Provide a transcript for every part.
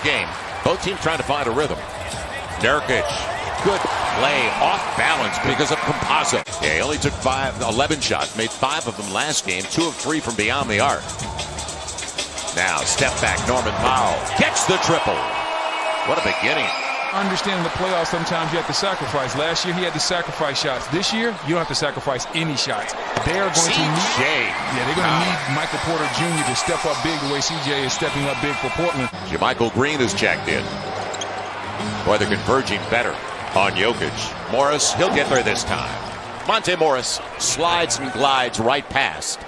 Game. Both teams trying to find a rhythm. Nurkic, good play, off balance because of Campazzo. Yeah, he only took 11 shots, made 5 of them last game, 2 of 3 from beyond the arc. Now, step back, Norman Powell gets the triple. What a beginning. Understanding the playoffs, sometimes you have to sacrifice. Last year, he had to sacrifice shots. This year, you don't have to sacrifice any shots. They are going to need, they're going to need Michael Porter Jr. to step up big the way CJ is stepping up big for Portland. JaMychal Green is checked in. Boy, they're converging better on Jokic. Morris, he'll get there this time. Monte Morris slides and glides right past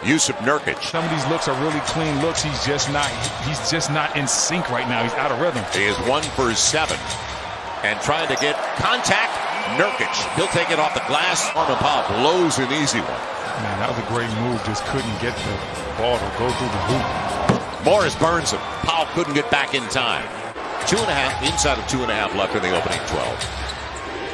Jusuf Nurkic. Some of these looks are really clean looks. He's just not in sync right now. He's out of rhythm. He is 1 for 7 and trying to get contact. Nurkic, he'll take it off the glass. Norman Powell blows an easy one. Man, that was a great move. Just couldn't get the ball to go through the hoop. Morris burns him. Powell couldn't get back in time. 2.5, inside of 2.5 left in the opening 12.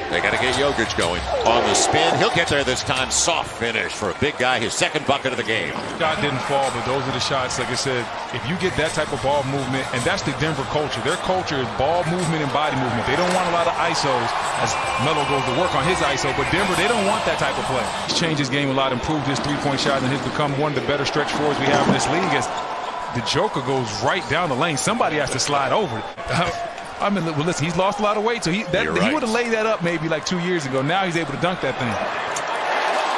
They got to get Jokic going. On the spin, he'll get there this time. Soft finish for a big guy, his second bucket of the game. Shot didn't fall, but those are the shots, like I said, if you get that type of ball movement, and that's the Denver culture. Their culture is ball movement and body movement. They don't want a lot of ISOs, as Melo goes to work on his ISO, but Denver, they don't want that type of play. He's changed his game a lot, improved his three-point shot, and has become one of the better stretch fours we have in this league. As the Joker goes right down the lane, somebody has to slide over it. I mean, well, listen, he's lost a lot of weight, so he would have laid that up maybe like 2 years ago. Now he's able to dunk that thing.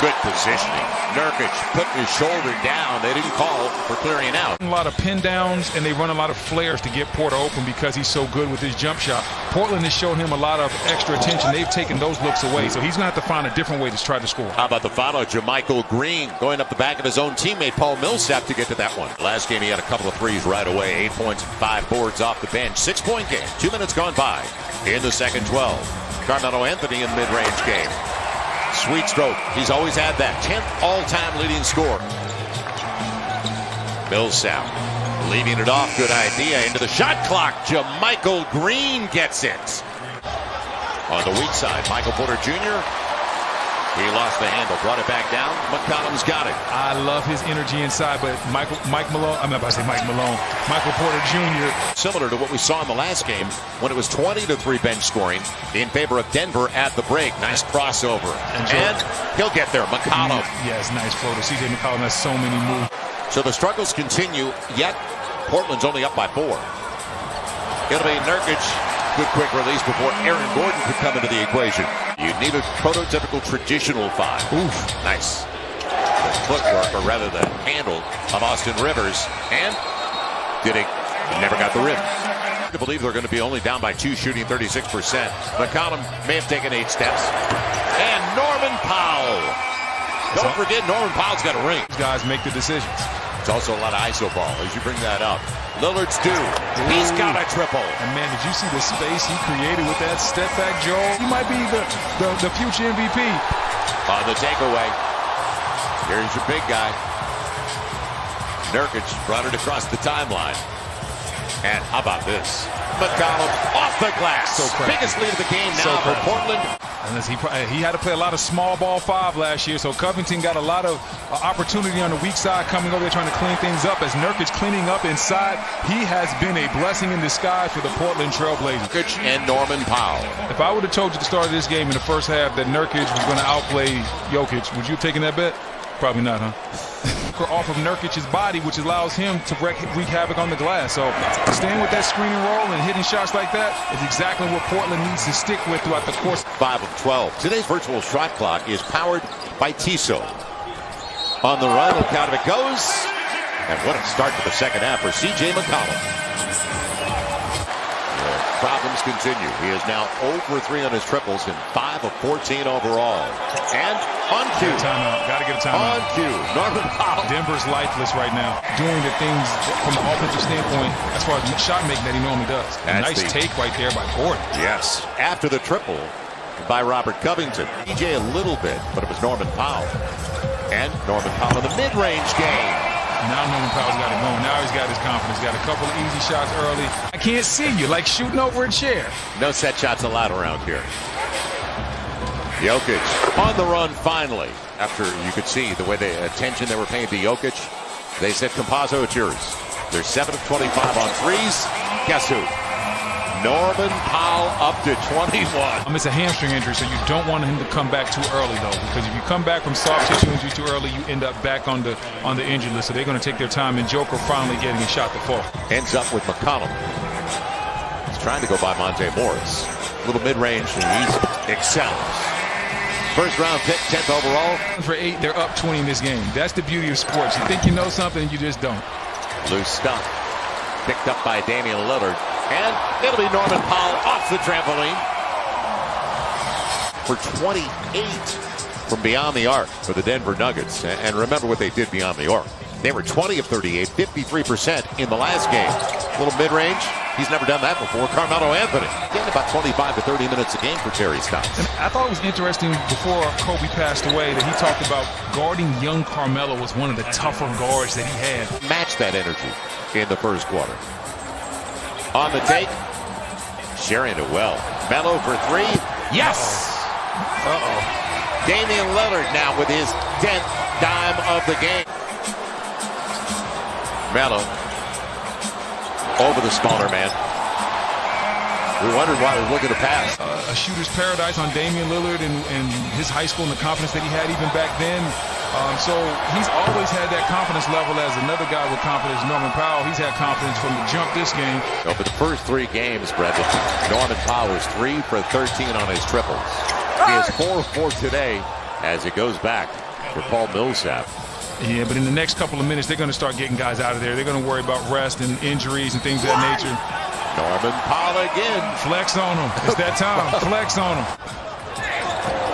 Good positioning. Nurkic putting his shoulder down. They didn't call for clearing out. A lot of pin downs, and they run a lot of flares to get Porter open because he's so good with his jump shot. Portland has shown him a lot of extra attention. They've taken those looks away, so he's going to have to find a different way to try to score. How about the follow? JaMychal Green going up the back of his own teammate Paul Millsap to get to that one. Last game he had a couple of threes right away. 8 points and 5 boards off the bench. 6-point game. 2 minutes gone by in the second 12. Carmelo Anthony in the mid-range game. Sweet stroke. He's always had that. 10th all-time leading scorer. Millsap leaving it off. Good idea. Into the shot clock. JaMychal Green gets it. On the weak side, Michael Porter Jr. He lost the handle. Brought it back down. McCollum's got it. I love his energy inside, but Michael Porter Jr. Similar to what we saw in the last game when it was 20-3 bench scoring in favor of Denver at the break. Nice crossover. And he'll get there. McCollum. Yes, nice floater. CJ McCollum has so many moves. So the struggles continue, yet Portland's only up by 4. It'll be Nurkic. Good quick release before Aaron Gordon could come into the equation. You need a prototypical traditional 5. Oof. Nice. The footwork, or rather the handle of Austin Rivers. And never got the rim. I believe they're going to be only down by 2, shooting 36%. McCollum may have taken 8 steps. And Norman Powell. Don't forget, Norman Powell's got a ring. These guys make the decisions. It's also a lot of ISO ball as you bring that up. Lillard's due. He's got a triple. And man, did you see the space he created with that step back, Joel? He might be the future MVP. On the takeaway. Here's your big guy. Nurkic brought it across the timeline. And how about this? McCollum off the glass. So biggest lead of the game now for Portland. Unless he had to play a lot of small ball 5 last year, so Covington got a lot of opportunity on the weak side coming over there trying to clean things up. As Nurkic cleaning up inside, he has been a blessing in disguise for the Portland Trailblazers. Nurkic and Norman Powell. If I would have told you at the start of this game in the first half that Nurkic was going to outplay Jokic, would you have taken that bet? Probably not, huh? Off of Nurkic's body, which allows him to wreak havoc on the glass. So staying with that screen and roll and hitting shots like that is exactly what Portland needs to stick with throughout the course. 5 of 12. Today's virtual shot clock is powered by Tissot. On the run, look out if it goes. And what a start to the second half for CJ McCollum. The problems continue. He is now 0 for 3 on his triples and 5 of 14 overall. And on cue. Got to get a timeout. On cue. Norman Powell. Denver's lifeless right now. Doing the things from an offensive standpoint as far as shot making that he normally does. A nice take right there by Gordon. Yes. After the triple by Robert Covington. DJ a little bit, but it was Norman Powell. And Norman Powell in the mid-range game. Now Norman Powell's got it going. Now he's got his confidence. Got a couple of easy shots early. I can't see you, like shooting over a chair. No set shots allowed around here. Jokic on the run finally. After you could see the way the attention they were paying to Jokic, they said, Campazzo, it's yours. They're 7 of 25 on threes. guess who? Norman Powell up to 21. It's a hamstring injury, so you don't want him to come back too early, though, because if you come back from soft tissue injury too early, you end up back on the injury list. So they're going to take their time, and Joker finally getting a shot to fall. Ends up with McConnell. He's trying to go by Monte Morris. Little mid-range, and he excels. First round pick, 10th overall. For 8, they're up 20 in this game. That's the beauty of sports. You think you know something, and you just don't. Loose stuff. Picked up by Damian Lillard. And it'll be Norman Powell off the trampoline for 28 from beyond the arc for the Denver Nuggets. And remember what they did beyond the arc. They were 20 of 38, 53% in the last game. A little mid-range. He's never done that before. Carmelo Anthony getting about 25 to 30 minutes a game for Terry Stotts. And I thought it was interesting before Kobe passed away that he talked about guarding young Carmelo was one of the tougher guards that he had. Match that energy in the first quarter. On the take, sharing it well. Melo for 3. Yes! Uh-oh. Damian Lillard now with his 10th dime of the game. Melo over the smaller man. We wondered why he was looking to pass. A shooter's paradise on Damian Lillard and his high school and the confidence that he had even back then. So he's always had that confidence level as another guy with confidence. Norman Powell, he's had confidence from the jump this game. Over the first 3 games, Brendan, Norman Powell is 3 for 13 on his triples. He has 4 for today as it goes back for Paul Millsap. Yeah, but in the next couple of minutes, they're going to start getting guys out of there. They're going to worry about rest and injuries and things of that nature. Norman Powell again. Flex on them. It's that time. Flex on them.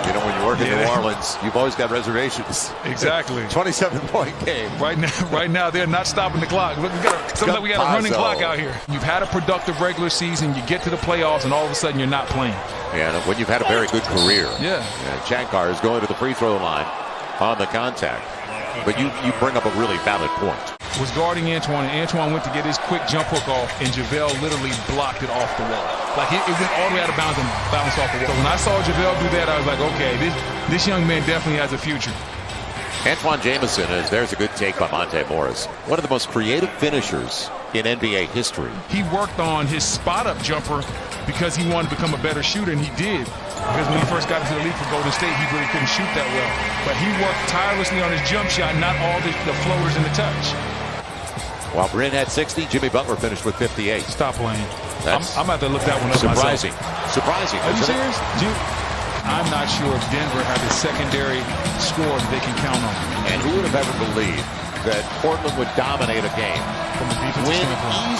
You know, when you work in New Orleans, you've always got reservations. Exactly. 27-point game. Right now, they're not stopping the clock. Look, we got a running clock out here. You've had a productive regular season. You get to the playoffs, and all of a sudden, you're not playing. Yeah, when you've had a very good career. Yeah. Shankar is going to the free throw line on the contact. But you bring up a really valid point. Was guarding Antoine, and Antoine went to get his quick jump hook off, and JaVale literally blocked it off the wall. Like, it went all the way out of bounds and bounced off the wall. So when I saw JaVale do that, I was like, okay, this young man definitely has a future. Antoine Jamison, there's a good take by Monte Morris. One of the most creative finishers in NBA history. He worked on his spot-up jumper because he wanted to become a better shooter, and he did. Because when he first got into the league for Golden State, he really couldn't shoot that well. But he worked tirelessly on his jump shot, not all the floaters in the touch. While Bryn had 60, Jimmy Butler finished with 58. Stop playing. I'm about to look that one up surprising. myself. Surprising. Are you serious? I'm not sure if Denver has a secondary score that they can count on. And who would have ever believed that Portland would dominate a game from the defensive standpoint?